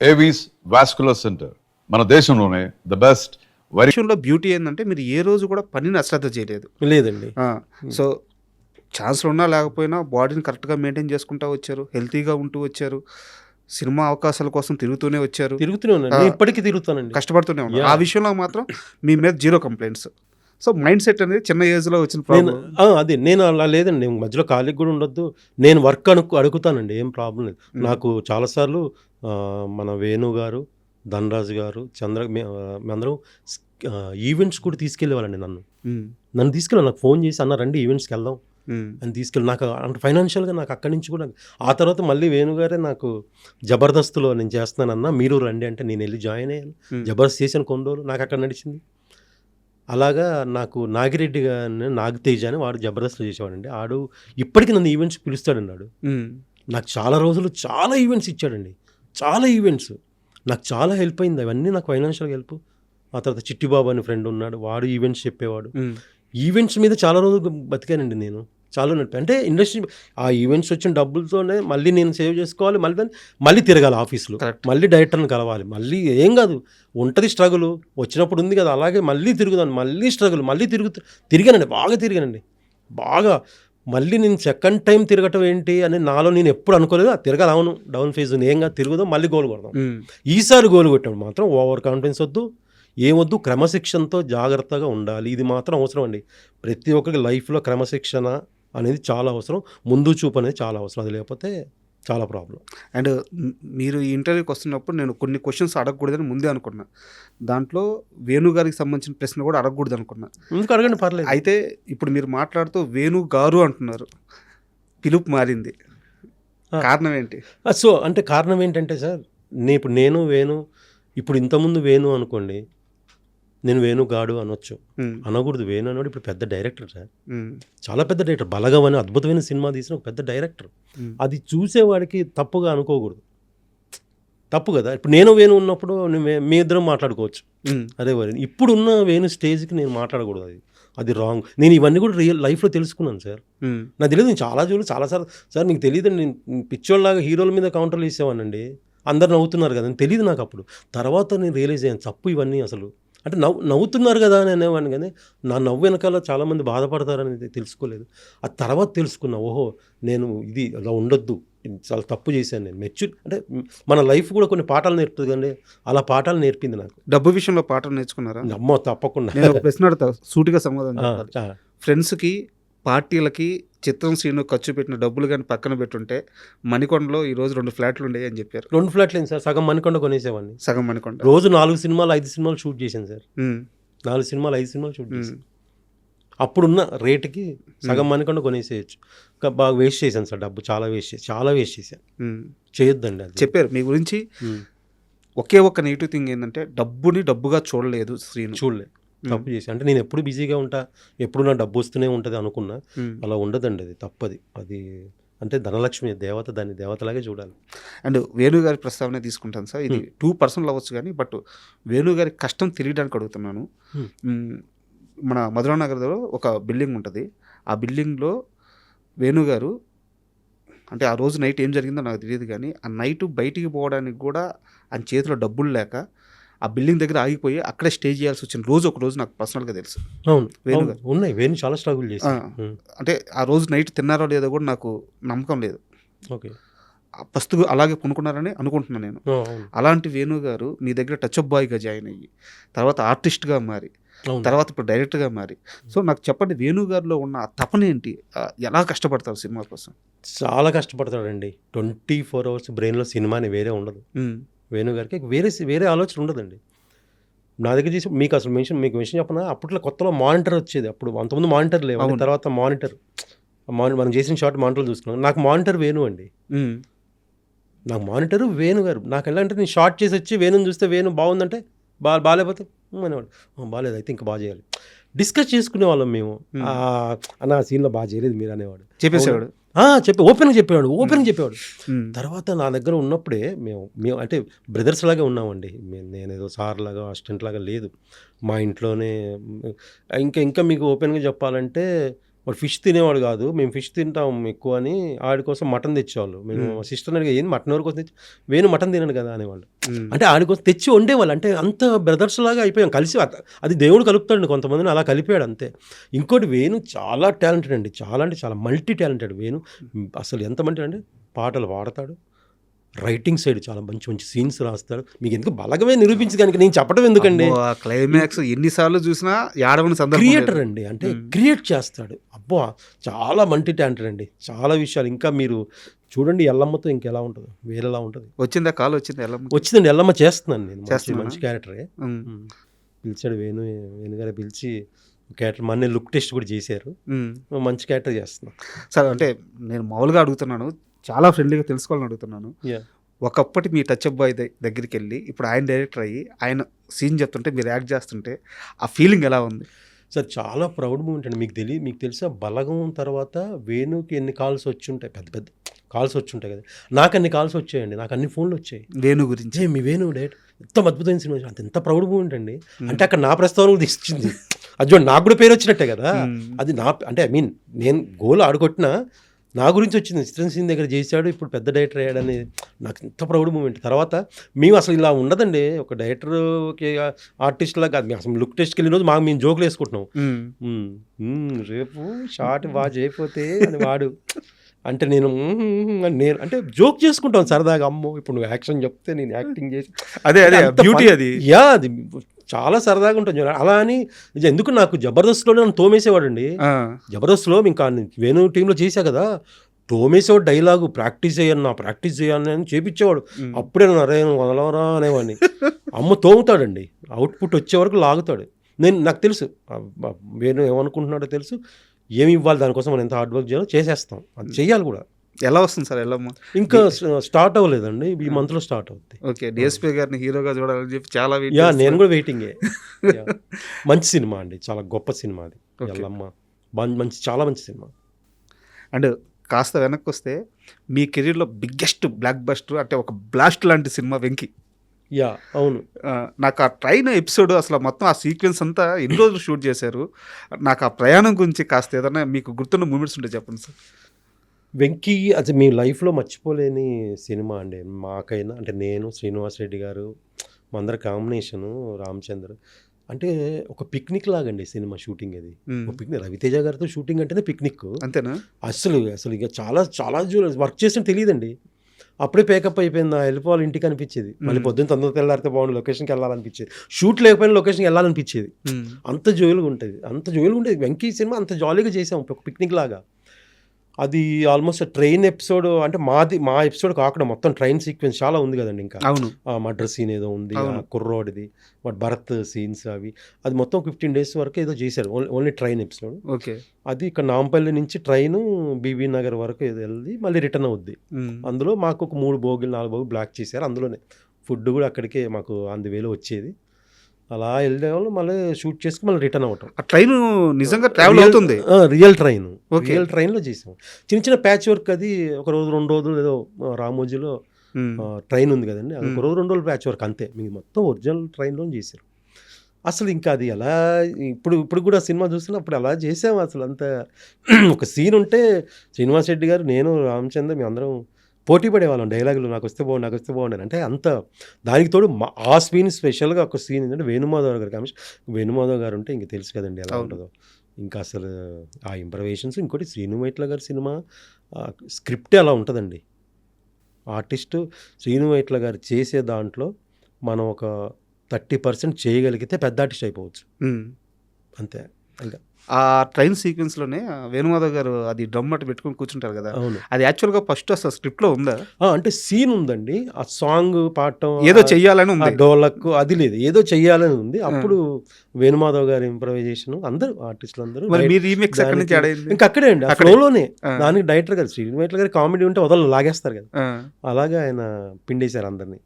Avis vascular centre మన దేశంలోనే the best విషయంలో బ్యూటీ ఏంటంటే మీరు ఏ రోజు కూడా పనిని అశ్రద్ధ చేయలేదు. లేదండి. సో ఛాన్స్లు ఉన్నా లేకపోయినా బాడీని కరెక్ట్గా మెయింటైన్ చేసుకుంటూ వచ్చారు, హెల్తీగా ఉంటూ వచ్చారు, సినిమా అవకాశాల కోసం తిరుగుతూనే వచ్చారు, తిరుగుతూనే ఉన్నాను, నేను ఇప్పటికీ తిరుగుతానండి, కష్టపడుతూనే ఉన్నారు. ఆ విషయంలో మాత్రం మీ మీద zero complaints. So mind set అనేది చిన్న ఏజ్లో వచ్చిన ప్రాబ్లం. అదే నేను అలా లేదండి, నేను మధ్యలో ఖాళీకి కూడా ఉండొద్దు, నేను వర్క్ అడుగుతానండి, ఏం ప్రాబ్లం లేదు నాకు. చాలాసార్లు మన వేణు గారు, ధనరాజు గారు, మేమందరం ఈవెంట్స్ కూడా తీసుకెళ్ళేవాళ్ళండి. నన్ను తీసుకెళ్ళాను, నాకు ఫోన్ చేసి అన్న రండి ఈవెంట్స్కి వెళ్దాం అని తీసుకెళ్ళి, నాకు అంటే ఫైనాన్షియల్గా నాకు అక్కడి నుంచి కూడా. ఆ తర్వాత మళ్ళీ వేణుగారే నాకు జబర్దస్త్లో నేను చేస్తున్నానన్నా మీరు రండి అంటే నేను వెళ్ళి జాయిన్ అయ్యాను. జబర్దస్త్ చేశాను కొన్ని రోజులు, నాకు అక్కడ నడిచింది. అలాగా నాకు నాగిరెడ్డి గారిని, నాగతేజ అని వాడు జబర్దస్త్లో చేసేవాడండి. ఆడు ఇప్పటికీ నన్ను ఈవెంట్స్ పిలుస్తాడన్నాడు. నాకు చాలా రోజులు చాలా ఈవెంట్స్ ఇచ్చాడండి, చాలా ఈవెంట్స్. నాకు చాలా హెల్ప్ అయింది, అవన్నీ నాకు ఫైనాన్షియల్గా హెల్ప్. ఆ తర్వాత చిట్టిబాబు అని ఫ్రెండ్ ఉన్నాడు, వాడు ఈవెంట్స్ చెప్పేవాడు. ఈవెంట్స్ మీద చాలా రోజులు బతికానండి నేను, చాలా నడిపి. అంటే ఇండస్ట్రీ ఆ ఈవెంట్స్ వచ్చిన డబ్బులతోనే మళ్ళీ నేను సేవ్ చేసుకోవాలి, మళ్ళీ తిరగాలి ఆఫీసులో, మళ్ళీ డైరెక్టర్ని కలవాలి, మళ్ళీ ఏం కాదు ఉంటుంది స్ట్రగుల్, వచ్చినప్పుడు ఉంది కదా అలాగే మళ్ళీ తిరుగుదాను, మళ్ళీ స్ట్రగుల్, మళ్ళీ తిరిగానండి, బాగా తిరిగానండి, బాగా. మళ్ళీ నేను సెకండ్ టైం తిరగటం ఏంటి అని నాలో నేను ఎప్పుడు అనుకోలేదు. తిరగాలి, అవును డౌన్ ఫేజ్ ఉంది, ఏం కాదు తిరుగుదాం, మళ్ళీ గోల్ కొడదాం. ఈసారి గోల్ కొట్టాడు మాత్రం ఓవర్ కాన్ఫిడెన్స్ వద్దు, ఏమొద్దు, క్రమశిక్షణతో జాగ్రత్తగా ఉండాలి. ఇది మాత్రం అవసరం అండి, ప్రతి ఒక్కరికి లైఫ్లో క్రమశిక్షణ అనేది చాలా అవసరం, ముందు చూపు అనేది చాలా అవసరం, అది లేకపోతే చాలా ప్రాబ్లం. అండ్ మీరు ఈ ఇంటర్వ్యూకి వస్తున్నప్పుడు నేను కొన్ని క్వశ్చన్స్ అడగకూడదని ముందే అనుకున్నా, దాంట్లో వేణు గారికి సంబంధించిన ప్రశ్న కూడా అడగకూడదు అనుకున్నా. ఎందుకు అడగండి, పర్లేదు. అయితే ఇప్పుడు మీరు మాట్లాడుతూ వేణు గారు అంటున్నారు, పిలుపు మారింది, కారణం ఏంటి? సో అంటే కారణం ఏంటంటే సార్, నేను వేణు, ఇప్పుడు ఇంతకుముందు వేణు అనుకోండి, నేను వేణు గాడు అనొచ్చు, అనకూడదు. వేణు అన్నాడు ఇప్పుడు పెద్ద డైరెక్టర్ సార్, చాలా పెద్ద డైరెక్టర్, బలగం అని అద్భుతమైన సినిమా తీసిన ఒక పెద్ద డైరెక్టర్. అది చూసేవాడికి తప్పుగా అనుకోకూడదు, తప్పు కదా. ఇప్పుడు నేను వేణు ఉన్నప్పుడు మీ ఇద్దరం మాట్లాడుకోవచ్చు, అదే ఇప్పుడున్న వేణు స్టేజ్కి నేను మాట్లాడకూడదు, అది రాంగ్. నేను ఇవన్నీ కూడా రియల్ లైఫ్లో తెలుసుకున్నాను సార్, నాకు తెలియదు. నేను చాలాసార్లు సార్ మీకు తెలియదు, నేను పిచ్చోళ్ళలాగా హీరోల మీద కౌంటర్లు ఇచ్చేవానండి, అందరు నవ్వుతున్నారు కదా అని తెలియదు నాకు అప్పుడు. తర్వాత నేను రియలైజ్ అయ్యాను తప్పు ఇవన్నీ అసలు, అంటే నవ్వుతున్నారు కదా అని అనేవాడిని, కానీ నా నవ్వు వెనకాల చాలామంది బాధపడతారని తెలుసుకోలేదు. ఆ తర్వాత తెలుసుకున్నా, ఓహో నేను ఇది అలా ఉండొద్దు, చాలా తప్పు చేశాను నేను. అంటే మన లైఫ్ కూడా కొన్ని పాఠాలు నేర్పుతుంది కండి, అలా పాఠాలు నేర్పింది నాకు. డబ్బు విషయంలో పాఠాలు నేర్చుకున్నారా? అమ్మో తప్పకుండా. నేను ఒక ప్రశ్న అడుగుతా, సూటిగా సమాధానం. ఫ్రెండ్స్కి, పార్టీలకి చిత్రం శ్రీను ఖర్చు పెట్టిన డబ్బులు కానీ పక్కన పెట్టుంటే మణికొండలో ఈరోజు 2 ఫ్లాట్లు ఉండేవి అని చెప్పారు. 2 ఫ్లాట్లు ఏంటి సార్, సగం మణికొండ కొనేసేవాడిని. సగం మణికొండ రోజు 4 సినిమాలు 5 సినిమాలు షూట్ చేశాను సార్, 4 సినిమాలు 5 సినిమాలు షూట్ చేశాను. అప్పుడున్న రేటుకి సగం మణికొండ కొనేసేయచ్చు. బాగా వేస్ట్ చేశాను సార్, డబ్బు చాలా వేస్ట్ చేశాను. చేయొద్దండి అది. చెప్పారు మీ గురించి ఒకే ఒక్క నెగిటివ్ థింగ్ ఏంటంటే డబ్బుని డబ్బుగా చూడలేదు శ్రీను. చూడలేదు, తప్పు చేసి. అంటే నేను ఎప్పుడు బిజీగా ఉంటా, ఎప్పుడు నా డబ్బు వస్తూనే ఉంటుంది అనుకున్నా, అలా ఉండదండి, అది తప్పది. అది అంటే ధనలక్ష్మి దేవత, దాన్ని దేవతలాగే చూడాలి. అండ్ వేణు గారి ప్రస్తావన తీసుకుంటాను సార్, ఇది 2% అవ్వచ్చు కానీ, బట్ వేణు గారి కష్టం తెలియడానికి అడుగుతున్నాను. మన మధురానగర్లో ఒక బిల్డింగ్ ఉంటుంది, ఆ బిల్డింగ్లో వేణు గారు, అంటే ఆ రోజు నైట్ ఏం జరిగిందో నాకు తెలియదు కానీ, ఆ నైట్ బయటికి పోవడానికి కూడా ఆయన చేతిలో డబ్బులు లేక ఆ బిల్డింగ్ దగ్గర ఆగిపోయి అక్కడే స్టే చేయాల్సి వచ్చిన రోజు ఒక రోజు నాకు పర్సనల్గా తెలుసు. అవును, వేణు గారు ఉన్నాయి, వేణు చాలా స్ట్రగుల్ చేసి. అంటే ఆ రోజు నైట్ తిన్నారో లేదో కూడా నాకు నమ్మకం లేదు. ఓకే, ఫస్ట్ అలాగే కొనుక్కున్నారని అనుకుంటున్నాను నేను. అలాంటి వేణు గారు మీ దగ్గర టచ్ అప్ బాయ్గా జాయిన్ అయ్యి, తర్వాత ఆర్టిస్ట్గా మారి, తర్వాత ఇప్పుడు డైరెక్టర్గా మారి, సో నాకు చెప్పండి వేణు గారిలో ఉన్న ఆ తపన ఏంటి, ఎలా కష్టపడతారు సినిమా కోసం? చాలా కష్టపడతాడండి, 24 hours బ్రెయిన్లో సినిమాని వేరే ఉండదు. వేణు గారికి వేరే ఆలోచన ఉండదండి. నా దగ్గర చేసి మీకు అసలు మీకు విషయం చెప్పనా, అప్పట్లో కొత్తలో మానిటర్ వచ్చేది, అప్పుడు అంతకుముందు మానిటర్ లేవు, తర్వాత మానిటర్ మనం చేసిన షార్ట్ మానిటర్లు చూసుకున్నాం. నాకు మానిటర్ వేణు అండి, నాకు మానిటర్ వేణు గారు. నాకు ఎలా అంటే నేను షార్ట్ చేసి వచ్చి వేణుని చూస్తే వేణు బాగుందంటే బాగాలేకపోతే అనేవాడు, బాగాలేదు అయితే ఇంకా బాగా చేయాలి, డిస్కస్ చేసుకునే వాళ్ళం మేము. అన్న సీన్లో బాగా చేయలేదు మీరు అనేవాడు, చెప్పేసేవాడు, ఓపెన్గా చెప్పేవాడు. తర్వాత నా దగ్గర ఉన్నప్పుడే మేము అంటే బ్రదర్స్ లాగా ఉన్నామండి, నేనేదో సార్ లాగా అసిస్టెంట్ లాగా లేదు, మా ఇంట్లోనే. ఇంకా మీకు ఓపెన్గా చెప్పాలంటే వాడు ఫిష్ తినేవాడు కాదు, మేము ఫిష్ తింటాం ఎక్కువ అని ఆడి కోసం మటన్ తెచ్చేవాళ్ళు. మేము సిస్టర్ అడిగా ఏంది మటన్ ఎవరి కోసం తెచ్చి, వేణు మటన్ తినడు కదా అనేవాళ్ళు. అంటే ఆడి కోసం తెచ్చి వండేవాళ్ళు. అంటే అంత బ్రదర్స్ లాగా అయిపోయాం కలిసి. అది దేవుడు కలుపుతాడు కొంతమందిని, అలా కలిపాడు అంతే. ఇంకోటి వేణు చాలా టాలెంటెడ్ అండి, చాలా అంటే చాలా మల్టీ టాలెంటెడ్ వేణు. అసలు ఎంత మల్టీ అంటే పాటలు పాడతాడు, రైటింగ్ సైడ్ చాలా మంచి మంచి సీన్స్ రాస్తాడు. మీకు ఎందుకు బలగమే నిరూపించి కనుక నేను చెప్పడం ఎందుకండి. క్లైమాక్స్ ఎన్నిసార్లు చూసినా యాడవని సందర్భం క్రియేటర్ అండి, అంటే క్రియేట్ చేస్తాడు. అబ్బో చాలా మల్టీ టాలెంటెడ్ అండి, చాలా విషయాలు. ఇంకా మీరు చూడండి ఎల్లమ్మతో ఇంకెలా ఉంటుందో, వేరేలా ఉంటుంది. వచ్చిందా కాల్ వచ్చింది ఎల్లమ్మ? వచ్చిందండి, ఎల్లమ్మ చేస్తున్నాను నేను. చేస్తున్నానా? మంచి క్యారెక్టరే పిలిచాడు వేణుగారు పిలిచి క్యారెక్టర్ మన లుక్ టెస్ట్ కూడా చేశారు. మంచి క్యారెక్టర్ చేస్తున్నాను సార్. అంటే నేను మామూలుగా అడుగుతున్నాను, చాలా ఫ్రెండ్లీగా తెలుసుకోవాలని అడుగుతున్నాను. ఒకప్పటి మీ టచ్ అప్ బాయ్ దగ్గరికి వెళ్ళి ఇప్పుడు ఆయన డైరెక్టర్ అయ్యి ఆయన సీన్ చెప్తుంటే మీరు యాక్ట్ చేస్తుంటే ఆ ఫీలింగ్ ఎలా ఉంది సార్? చాలా ప్రౌడ్ మూమెంట్ అండి. మీకు తెలుసా బలగం తర్వాత వేణుకి ఎన్ని కాల్స్ వచ్చి ఉంటాయి, పెద్ద పెద్ద కాల్స్ వచ్చి ఉంటాయి కదా. నాకు అన్ని కాల్స్ వచ్చాయండి, నాకు అన్ని ఫోన్లు వచ్చాయి వేణు గురించి. మీ వేణు డైరెక్ట్ ఎంత అద్భుతమైన సినిమా, అంత ఎంత ప్రౌడ్ మూమెంట్ అండి. అంటే అక్కడ నా ప్రస్తావన తీసుకొచ్చింది అది చూడండి, నాకు కూడా పేరు వచ్చినట్టే కదా. అది నా అంటే నేను గోల్ ఆడుకొట్టినా నా గురించి వచ్చింది. చిత్రం సీన్ దగ్గర చేశాడు, ఇప్పుడు పెద్ద డైరెక్టర్ అయ్యాడని నాకు ఎంత ప్రౌడ్ మూమెంట్. తర్వాత మేము అసలు ఇలా ఉండదండి, ఒక డైరెక్టర్కి ఆర్టిస్ట్ లాగా కాదు. మేము అసలు లుక్ టెస్ట్కి వెళ్ళిన రోజు మేము జోకులు వేసుకుంటున్నాం. రేపు షార్ట్ బాగా చేయకపోతే అని వాడు అంటే నేను అంటే జోక్ చేసుకుంటాను సరదాగా. అమ్మో ఇప్పుడు నువ్వు యాక్షన్ చెప్తే నేను యాక్టింగ్ చేసి అదే బ్యూటీ అది. అది చాలా సరదాగా ఉంటుంది. అలా అని ఎందుకు నాకు జబర్దస్త్లో నన్ను తోమేసేవాడు అండి. జబర్దస్త్లో ఇంకా వేణు టీంలో చేశా కదా, తోమేసేవాడు. డైలాగు ప్రాక్టీస్ చేయాలని అని చేపించేవాడు. అప్పుడే అరే వదలవరా అనేవాడిని. అమ్మ తోముతాడండి, అవుట్పుట్ వచ్చే వరకు లాగుతాడు. నాకు తెలుసు వేణు ఏమనుకుంటున్నాడో తెలుసు, ఏమి ఇవ్వాలి దానికోసం మనం ఎంత హార్డ్ వర్క్ చేయాలో చేసేస్తాం, అది చెయ్యాలి కూడా. ఎలా వస్తుంది సార్ ఎల్లమ్మ? ఇంకా స్టార్ట్ అవ్వలేదండి, ఈ మంత్లో స్టార్ట్ అవుతుంది. ఓకే, డిఎస్పీ గారిని హీరోగా చూడాలని చెప్పి చాలా నేను కూడా వెయిటింగే. మంచి సినిమా అండి, చాలా గొప్ప సినిమా అది ఎల్లమ్మ, చాలా మంచి సినిమా. అండ్ కాస్త వెనక్కి వస్తే మీ కెరీర్లో బిగ్గెస్ట్ బ్లాక్ బస్టర్ అంటే ఒక బ్లాస్ట్ లాంటి సినిమా వెంకీ. అవును. నాకు ఆ ట్రైన్ ఎపిసోడ్ అసలు మొత్తం ఆ సీక్వెన్స్ అంతా ఎన్ని రోజులు షూట్ చేశారు, నాకు ఆ ప్రయాణం గురించి కాస్త ఏదైనా మీకు గుర్తున్న మూమెంట్స్ ఉంటే చెప్పండి సార్. వెంకీ అది మీ లైఫ్లో మర్చిపోలేని సినిమా అండి మాకైనా. అంటే నేను, శ్రీనివాస్ రెడ్డి గారు, మా అందరి కాంబినేషను, రామచంద్ర, అంటే ఒక పిక్నిక్ లాగండి సినిమా షూటింగ్. అది ఒక పిక్నిక్, రవితేజ గారితో షూటింగ్ అంటేనే పిక్నిక్ అంతేనా? అసలు ఇక చాలా చాలా వర్క్ చేసిన తెలియదండి. అప్పుడే పేకప్ అయిపోయిందా, వెళ్ళిపోవాలి ఇంటికి అనిపించేది. మళ్ళీ పొద్దున్న తొందరగా తెల్లారితే బాగుండు, లొకేషన్కి వెళ్ళాలనిపించేది. షూట్ లేకపోయినా లొకేషన్కి వెళ్ళాలనిపించేది. అంత జోలుగా ఉంటుంది వెంకీ సినిమా. అంత జాలీగా చేసాం, ఒక పిక్నిక్ లాగా. అది ఆల్మోస్ట్ ట్రైన్ ఎపిసోడ్, అంటే మా ఎపిసోడ్ కాకుండా మొత్తం ట్రైన్ సీక్వెన్స్ చాలా ఉంది కదండి. ఇంకా అవును, మర్డర్ సీన్ ఏదో ఉంది, కుర్రోడిది, వాటి భరత్ సీన్స్ అవి, అది మొత్తం 15 days వరకు ఏదో చేశారు, ఓన్లీ ట్రైన్ ఎపిసోడ్. ఓకే, అది ఇక్కడ నాంపల్లి నుంచి ట్రైన్ బీబీ నగర్ వరకు ఏదో వెళ్ళి మళ్ళీ రిటర్న్ అవుద్ది. అందులో మాకు ఒక 3 బోగీలు 4 బోగీలు బ్లాక్ చేశారు. అందులోనే ఫుడ్ కూడా అక్కడికే మాకు అందువేలో వచ్చేది. అలా వెళ్ళేవాళ్ళు, మళ్ళీ షూట్ చేసుకుని మళ్ళీ రిటర్న్ అవటం. ఆ ట్రైన్ నిజంగా ట్రావెల్ అవుతుంది, రియల్ ట్రైన్లో చేసాం. చిన్న చిన్న ప్యాచ్ వర్క్, అది ఒక రోజు 2 రోజులు ఏదో రామోజీలో ట్రైన్ ఉంది కదండి, అది ఒక రోజు 2 రోజులు ప్యాచ్ వర్క్ అంతే. మీకు మొత్తం ఒరిజినల్ ట్రైన్లో చేశారు. అసలు ఇంకా అది ఎలా ఇప్పుడు కూడా సినిమా చూస్తున్నా అప్పుడు అలా చేసాము. అసలు అంత ఒక సీన్ ఉంటే శ్రీనివాస్ రెడ్డి గారు, నేను, రామచంద్ర, మేము అందరం పోటీ పడేవాళ్ళం డైలాగులు, నాకు వస్తే బాగుండని. అంటే అంత దానికి తోడు ఆ సీన్ స్పెషల్గా ఒక సీన్ ఏంటంటే వేణుమాధవ్ గారు కామెంట్. వేణుమాధవ్ గారు ఉంటే ఇంక తెలుసు కదండి ఎలా ఉంటుందో. ఇంకా అసలు ఆ ఇంప్రవేషన్స్. ఇంకోటి శ్రీను వైట్ల గారి సినిమా స్క్రిప్టే అలా ఉంటుందండి. ఆర్టిస్టు శ్రీను వైట్ల గారు చేసే దాంట్లో మనం ఒక 30% చేయగలిగితే పెద్ద ఆర్టిస్ట్ అయిపోవచ్చు అంతే. ఇంకా ఆ ట్రైన్ సీక్వెన్స్లోనే వేణుమాధవ్ గారు అది డ్రమ్ అటు పెట్టుకుని కూర్చుంటారు కదా, అవును, అది యాక్చువల్గా ఫస్ట్ అసలు స్క్రిప్ట్లో ఉందా? అంటే సీన్ ఉందండి, ఆ సాంగ్ పాడటం ఏదో చెయ్యాలని ఉంది, డోలక్ అది లేదు, ఏదో చెయ్యాలని ఉంది. అప్పుడు వేణుమాధవ్ గారి ఇంప్రవైజేషన్, అందరూ ఆర్టిస్టులు అందరూ. ఇంకా అక్కడే అండి, ఆ ఫ్లోలోనే. దానికి డైరెక్టర్ గారు శ్రీనివాస్ గారి కామెడీ ఉంటే వదలు లాగేస్తారు కదా, అలాగే ఆయన పిండేశారు అందరినీ.